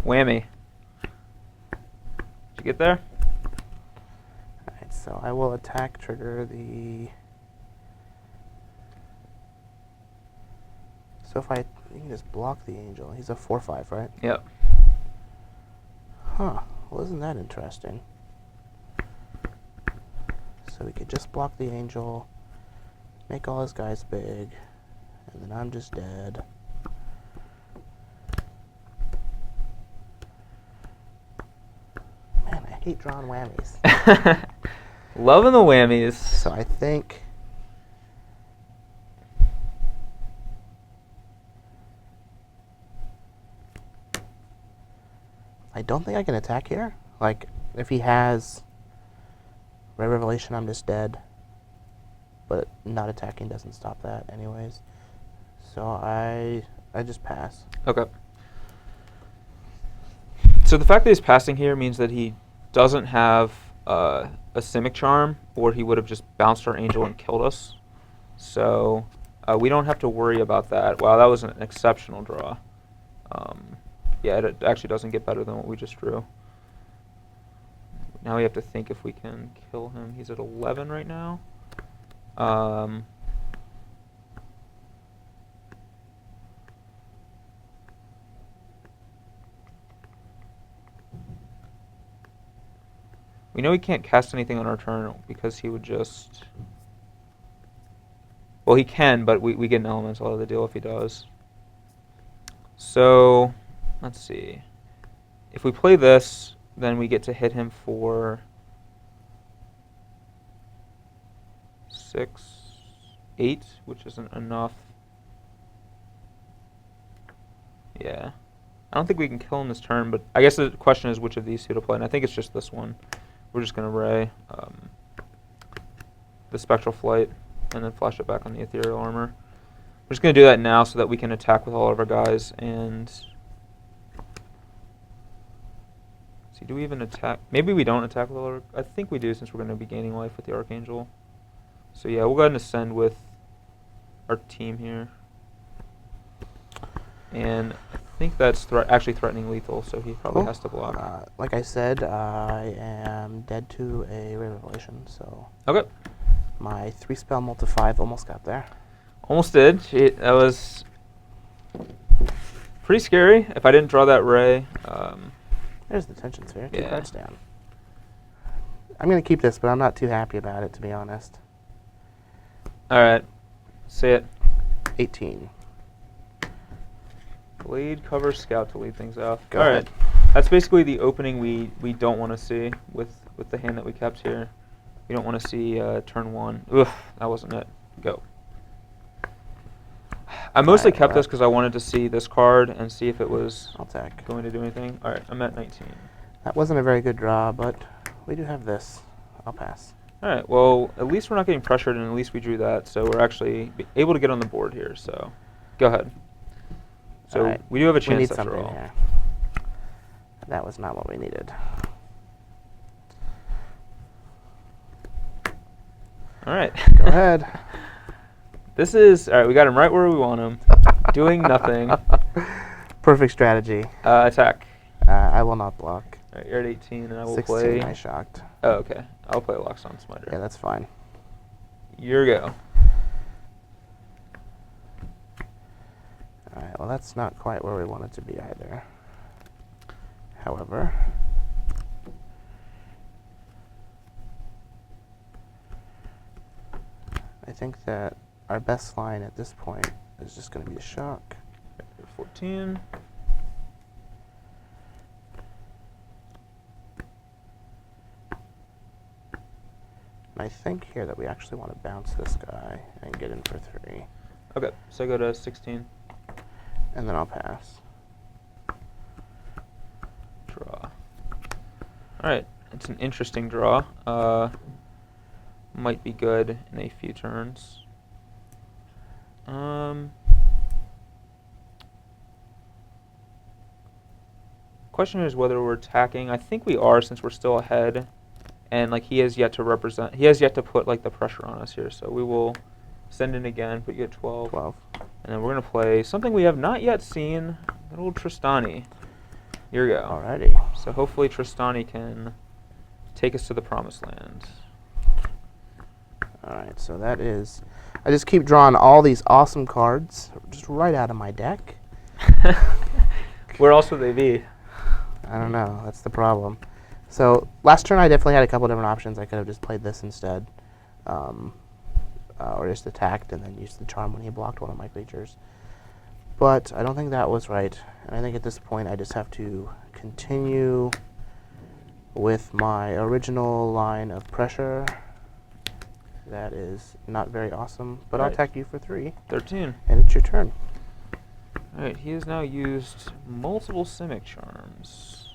Whammy. Did you get there? Alright, so I will attack, trigger the... So if you can just block the Angel. He's a 4/5, right? Yep. Huh. Well, isn't that interesting? So we could just block the Angel, make all his guys big, and then I'm just dead. Man, I hate drawing whammies. Loving the whammies. So I think I don't think I can attack here. Like, if he has Ray Revelation, I'm just dead. But not attacking doesn't stop that anyways. So I just pass. Okay. So the fact that he's passing here means that he doesn't have a Simic Charm, or he would have just bounced our Angel and killed us. So we don't have to worry about that. Wow, that was an exceptional draw. Yeah, it actually doesn't get better than what we just drew. Now we have to think if we can kill him. He's at 11 right now. We know he can't cast anything on our turn because he would just... Well, he can, but we get an elemental out of the deal if he does. So, let's see. If we play this, then we get to hit him for 6, 8, which isn't enough. Yeah. I don't think we can kill him this turn, but I guess the question is which of these two to play, and I think it's just this one. We're just going to Ray the Spectral Flight and then flash it back on the Ethereal Armor. We're just going to do that now so that we can attack with all of our guys. And see, do we even attack? Maybe we don't attack with all our... I think we do since we're going to be gaining life with the Archangel. So yeah, we'll go ahead and ascend with our team here. And I think that's actually threatening lethal, so he probably has to block. Like I said, I am dead to a Ray Revelation, so... Okay. My 3-spell multi-5 almost got there. Almost did. That was pretty scary. If I didn't draw that Ray... There's the Tension Sphere. 2 yeah. cards down. I'm going to keep this, but I'm not too happy about it, to be honest. Alright. Say it. 18. Blade, cover, scout to lead things off. Go ahead. That's basically the opening we don't want to see with the hand that we kept here. We don't want to see turn 1. Ugh, that wasn't it. Go. I mostly kept this because I wanted to see this card and see if it was going to do anything. Alright, I'm at 19. That wasn't a very good draw, but we do have this. I'll pass. Alright, well, at least we're not getting pressured, and at least we drew that, so we're actually able to get on the board here, so go ahead. So right. We do have a We chance need after something all. here. That was not what we needed. Alright. Go ahead. This is... Alright, we got him right where we want him. Doing nothing. Perfect strategy. Attack. I will not block. Alright, you're at 18, and I will 16, play... I shocked. Oh, okay. I'll play Lockstone Smiter. Yeah, that's fine. Your go. Alright, well that's not quite where we want it to be either. However... I think that our best line at this point is just going to be a shock. 14. I think here that we actually want to bounce this guy and get in for 3. Okay, so I go to 16. And then I'll pass. Draw. Alright, it's an interesting draw. Might be good in a few turns. Question is whether we're attacking. I think we are, since we're still ahead, and like he has yet to represent. He has yet to put like the pressure on us here. So we will send in again. Put you at 12. 12. And then we're gonna play something we have not yet seen. Little Tristani. Here we go. Alrighty. So hopefully Tristani can take us to the promised land. Alright, so that is... I just keep drawing all these awesome cards just right out of my deck. Where else would they be? I don't know. That's the problem. So last turn I definitely had a couple different options. I could have just played this instead. Or just attacked and then used the charm when he blocked one of my creatures. But I don't think that was right. And I think at this point I just have to continue with my original line of pressure. That is not very awesome, but I'll attack you for 3. 13. And it's your turn. Alright, he has now used multiple Simic Charms.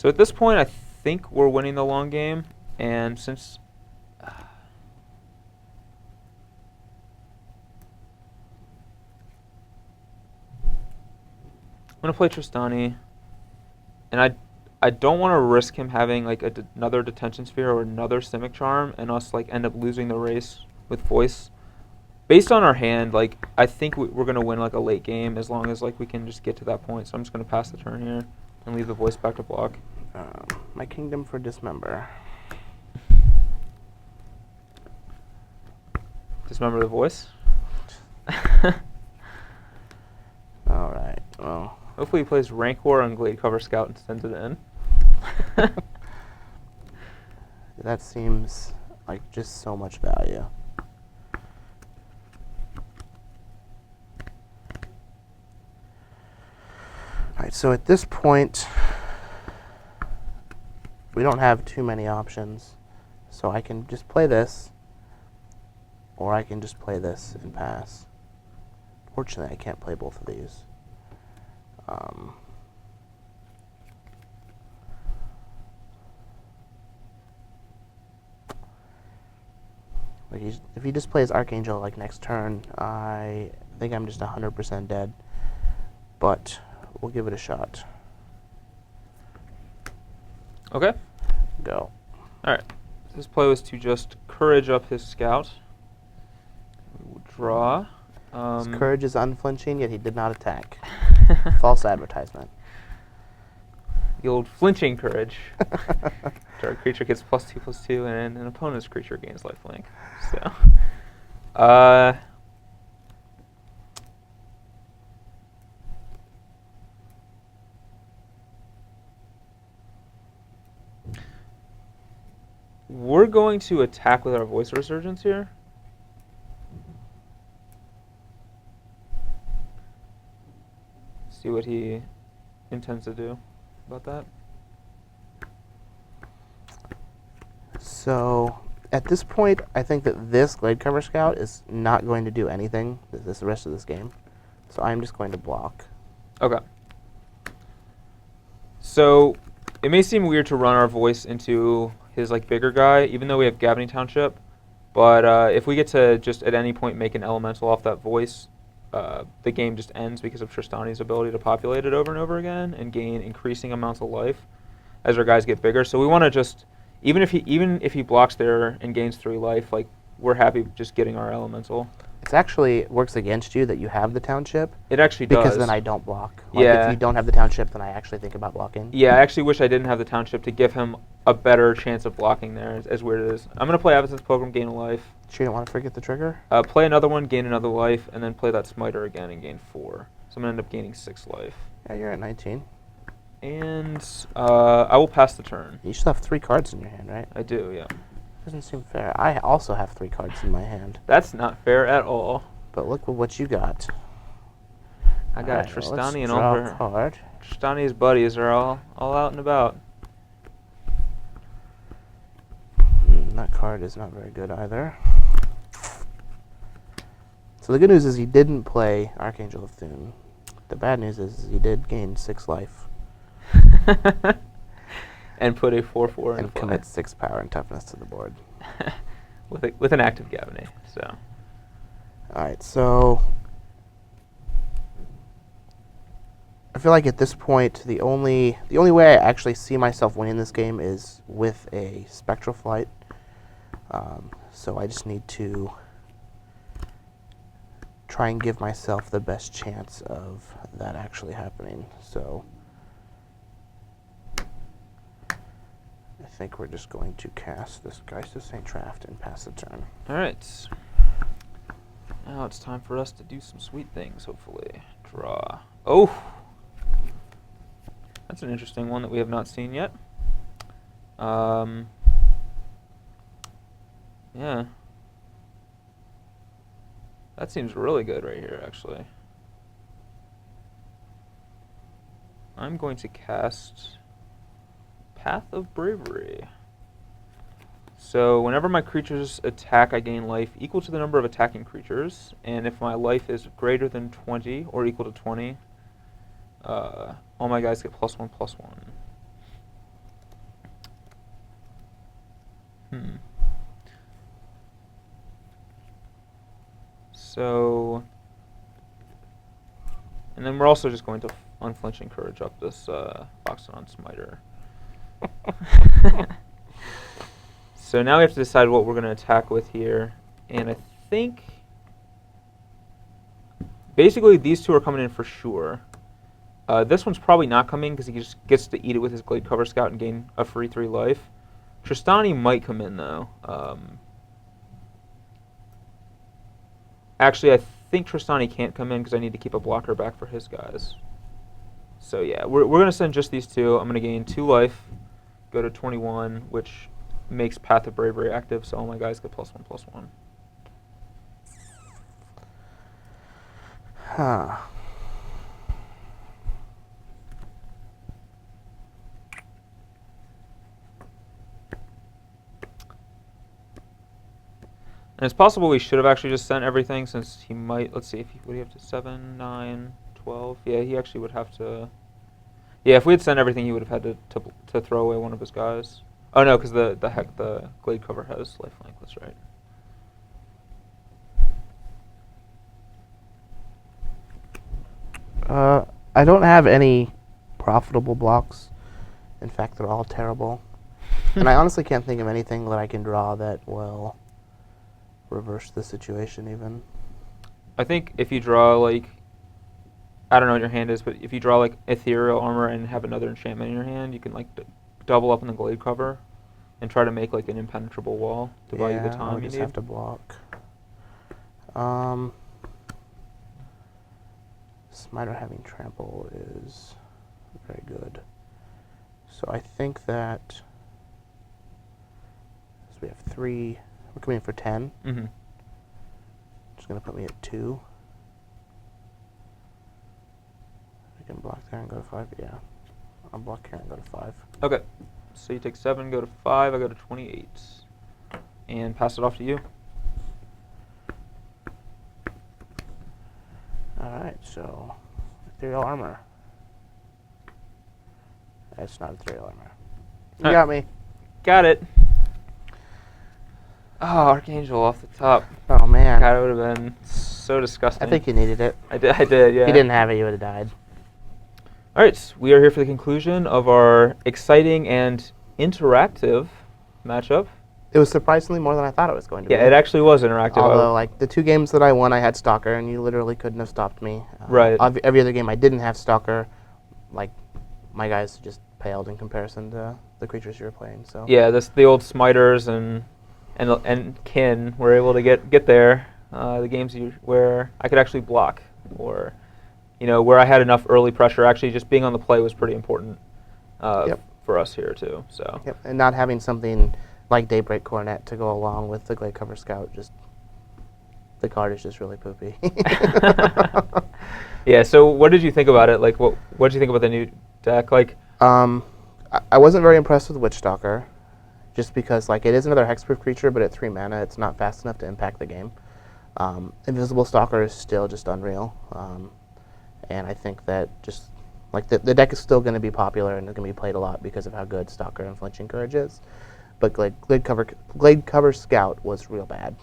So at this point, I think we're winning the long game, and since I'm gonna play Tristani, and I don't want to risk him having like another detention sphere or another Simic Charm, and us like end up losing the race with voice. Based on our hand, like I think we're gonna win like a late game as long as like we can just get to that point. So I'm just gonna pass the turn here and leave the voice back to block. My kingdom for dismember. Dismember the voice. All right. Well. Hopefully he plays Rancor on Glade Cover Scout and sends it in. That seems like just so much value. Alright, so at this point, we don't have too many options. So I can just play this, or I can just play this and pass. Fortunately, I can't play both of these. Like if he just plays Archangel like next turn, I think I'm just 100% dead. But we'll give it a shot. Okay. Go. Alright. His play was to just courage up his scout. We will draw. His courage is unflinching, yet he did not attack. False advertisement. The old flinching courage. Our creature gets +2/+2, and an opponent's creature gains lifelink. So, we're going to attack with our Voice Resurgence here. See what he intends to do about that. So, at this point, I think that this Glade Cover Scout is not going to do anything the rest of this game. So I'm just going to block. Okay. So, it may seem weird to run our voice into his like bigger guy, even though we have Gavany Township. But if we get to just at any point make an elemental off that voice, the game just ends because of Tristani's ability to populate it over and over again and gain increasing amounts of life as our guys get bigger. So we want to just, even if he blocks there and gains 3 life, like we're happy just getting our elemental. It actually works against you that you have the Township. It actually does. Because then I don't block. Like Yeah. if you don't have the Township, then I actually think about blocking. Yeah, I actually wish I didn't have the Township to give him a better chance of blocking there, as weird it is. I'm going to play Absence Pilgrim, gain a life. Sure you don't want to forget the trigger? Play another one, gain another life, and then play that Smiter again and gain 4. So I'm going to end up gaining 6 life. Yeah, you're at 19. And I will pass the turn. You should have 3 cards in your hand, right? I do, yeah. Doesn't seem fair. I also have 3 cards in my hand. That's not fair at all. But look at what you got. I got Alright, well, Tristani and draw all a her. card. Tristani's buddies are all out and about. That card is not very good either. So the good news is he didn't play Archangel of Thune. The bad news is he did gain 6 life. And put a 4/4 in and play. commit 6 power and toughness to the board. with an active Gavany, so. Alright, so I feel like at this point the only way I actually see myself winning this game is with a Spectral Flight. So I just need to try and give myself the best chance of that actually happening. So I think we're just going to cast this Geist of St. Traft and pass the turn. Alright. Now it's time for us to do some sweet things, hopefully. Draw. Oh! That's an interesting one that we have not seen yet. Yeah. That seems really good right here, actually. I'm going to cast Path of Bravery. So whenever my creatures attack, I gain life equal to the number of attacking creatures, and if my life is greater than 20 or equal to 20, all my guys get +1/+1. So, and then we're also just going to Unflinching Courage up this Boxodon Smiter. So now we have to decide what we're going to attack with here. And I think basically these two are coming in for sure. This one's probably not coming because he just gets to eat it with his Glade Cover Scout and gain a free 3 life. Tristani might come in though. Actually, I think Tristani can't come in because I need to keep a blocker back for his guys. So yeah, we're going to send just these two. I'm going to gain 2 life, go to 21, which makes Path of Bravery active, so all my guys get +1/+1. Huh. And it's possible we should have actually just sent everything since he might, let's see, if he, would he have to 7, 9, 12? Yeah, he actually would have to, yeah, if we had sent everything, he would have had to throw away one of his guys. Oh no, because the Glade Cover has lifelink, that's right. I don't have any profitable blocks. In fact, they're all terrible. And I honestly can't think of anything that I can draw that will reverse the situation even. I think if you draw, like, I don't know what your hand is, but if you draw, like, Ethereal Armor and have another enchantment in your hand, you can, like, double up on the Glade Cover and try to make, like, an impenetrable wall to buy you the time you just need. have to block. Smiter having trample is very good. So I think that, so we have 3, we're coming in for 10. Mm-hmm. Just going to put me at 2. I can block there and go to 5, yeah. I'll block here and go to 5. Okay, so you take 7, go to 5, I go to 28. And pass it off to you. Alright, so Ethereal Armor. That's not Ethereal Armor. You got me. Got it. Oh, Archangel off the top. Oh man. God, it would have been so disgusting. I think you needed it. I did, yeah. If you didn't have it, you would have died. Alright, we are here for the conclusion of our exciting and interactive matchup. It was surprisingly more than I thought it was going to be. Yeah, it actually was interactive. Although, like, the 2 games that I won, I had Stalker, and you literally couldn't have stopped me. Right. Every other game I didn't have Stalker, like, my guys just paled in comparison to the creatures you were playing. So yeah, the old Smiters and Kin were able to get there. The games where I could actually block, or where I had enough early pressure. Actually, just being on the play was pretty important for us here too. So yep, and not having something like Daybreak Coronet to go along with the Glade Cover Scout, just the card is just really poopy. Yeah. So what did you think about it? Like, what did you think about the new deck? Like, I wasn't very impressed with Witch Stalker, just because like it is another hexproof creature, but at 3 mana, it's not fast enough to impact the game. Invisible Stalker is still just unreal, and I think that just like the deck is still going to be popular and it's going to be played a lot because of how good Stalker and Flinching Courage is. But Glade Cover Scout was real bad.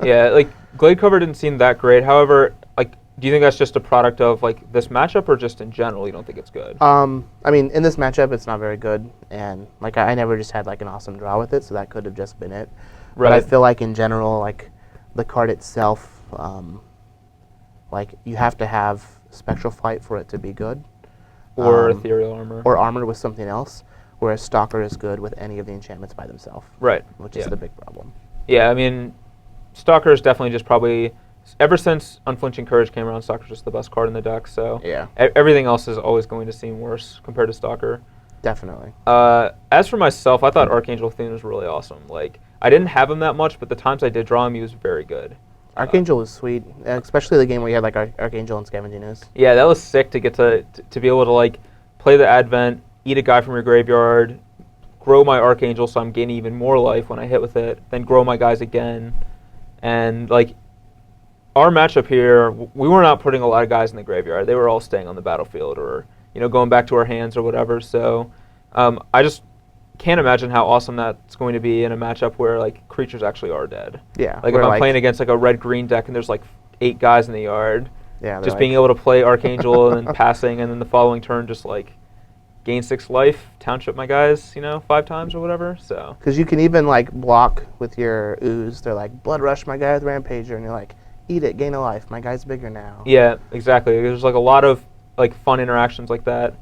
Yeah, like Glade Cover didn't seem that great. However, like, do you think that's just a product of like this matchup, or just in general you don't think it's good? I mean, in this matchup, it's not very good, and like I never just had like an awesome draw with it, so that could have just been it. Right. But I feel like in general, like the card itself, like you have to have Spectral Flight for it to be good, Or Ethereal Armor. or armor with something else. Whereas Stalker is good with any of the enchantments by themselves. Right. Which is the big problem. Yeah, I mean, Stalker is definitely just probably, ever since Unflinching Courage came around, Stalker's just the best card in the deck. So yeah, everything else is always going to seem worse compared to Stalker. Definitely. As for myself, I thought Archangel Thune was really awesome. Like, I didn't have him that much, but the times I did draw him, he was very good. Archangel was sweet, especially the game where you had like Archangel and Scavenging Ooze. Yeah, that was sick to get to be able to like play the Advent, eat a guy from your graveyard, grow my Archangel so I'm gaining even more life when I hit with it, then grow my guys again. And like our matchup here, we were not putting a lot of guys in the graveyard. They were all staying on the battlefield or going back to our hands or whatever. So I just can't imagine how awesome that's going to be in a matchup where like creatures actually are dead. Yeah. Like if I'm playing against like a red-green deck and there's like 8 guys in the yard, yeah, just being able to play Archangel and then passing, and then the following turn just like gain 6 life, Township my guys, 5 times or whatever. So. Because you can even like block with your ooze. They're like Blood Rush my guy with Rampager, and you're like, eat it, gain a life. My guy's bigger now. Yeah, exactly. There's like a lot of like fun interactions like that.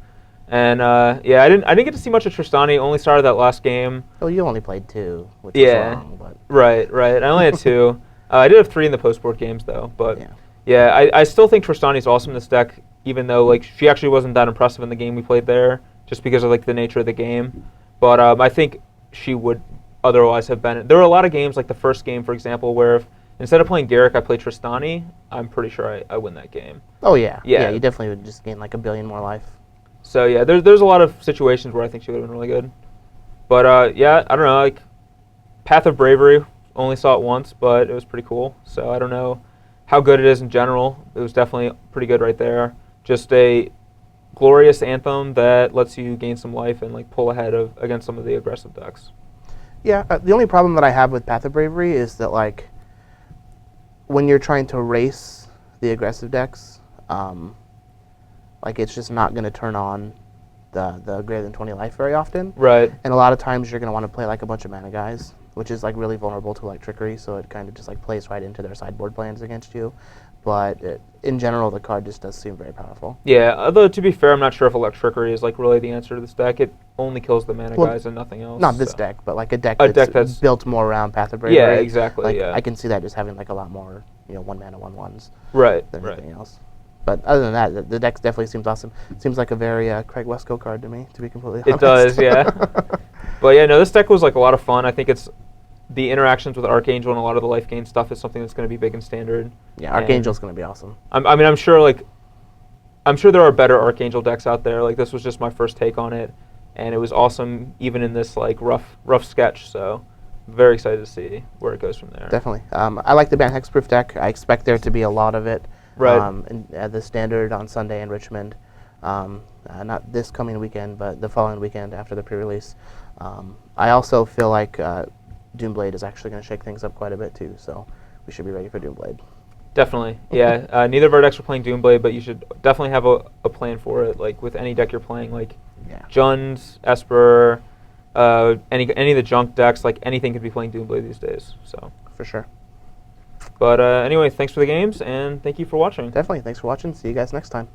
And yeah, I didn't get to see much of Tristani. Only started that last game. Oh, you only played 2, which Yeah. is wrong, but Right. I only had 2. I did have 3 in the post-board games though. But yeah. yeah, I still think Tristani's awesome in this deck, even though like she actually wasn't that impressive in the game we played there, just because of like the nature of the game. But I think she would otherwise have been. There were a lot of games, like the first game, for example, where if instead of playing Garrick, I played Tristani, I'm pretty sure I win that game. Oh yeah. Yeah. You definitely would just gain like 1 billion more life. So yeah, there's a lot of situations where I think she would have been really good. But yeah, I don't know, like Path of Bravery, only saw it once, but it was pretty cool. So I don't know how good it is in general. It was definitely pretty good right there. Just a glorious anthem that lets you gain some life and like pull ahead against some of the aggressive decks. Yeah, the only problem that I have with Path of Bravery is that like when you're trying to race the aggressive decks, like it's just not going to turn on the greater than 20 life very often. Right. And a lot of times you're going to want to play like a bunch of mana guys, which is like really vulnerable to like trickery, so it kind of just like plays right into their sideboard plans against you. But in general, the card just does seem very powerful. Yeah, although to be fair, I'm not sure if Electrickery is like really the answer to this deck. It only kills the mana guys and nothing else. Not this so. deck, but like a deck that's built more around Path of Bravery. Yeah, exactly. Like, yeah, I can see that just having like a lot more 1 mana 1/1s right, than anything else. But other than that, the deck definitely seems awesome. Seems like a very Craig Wesco card to me, to be completely honest. It does, yeah. But yeah, no, this deck was like a lot of fun. I think it's the interactions with Archangel and a lot of the life gain stuff is something that's going to be big in Standard. Yeah, Archangel's going to be awesome. I'm sure there are better Archangel decks out there. Like this was just my first take on it, and it was awesome even in this like rough sketch. So very excited to see where it goes from there. Definitely. I like the Bant Hexproof deck. I expect there to be a lot of it. Right. At the Standard on Sunday in Richmond. Not this coming weekend, but the following weekend after the pre-release. I also feel like Doomblade is actually going to shake things up quite a bit too, so we should be ready for Doomblade. Definitely, yeah. Neither of our decks are playing Doomblade, but you should definitely have a plan for it. Like with any deck you're playing, like Jund, Esper, any of the junk decks, like anything could be playing Doomblade these days. So for sure. But anyway, thanks for the games, and thank you for watching. Definitely, thanks for watching. See you guys next time.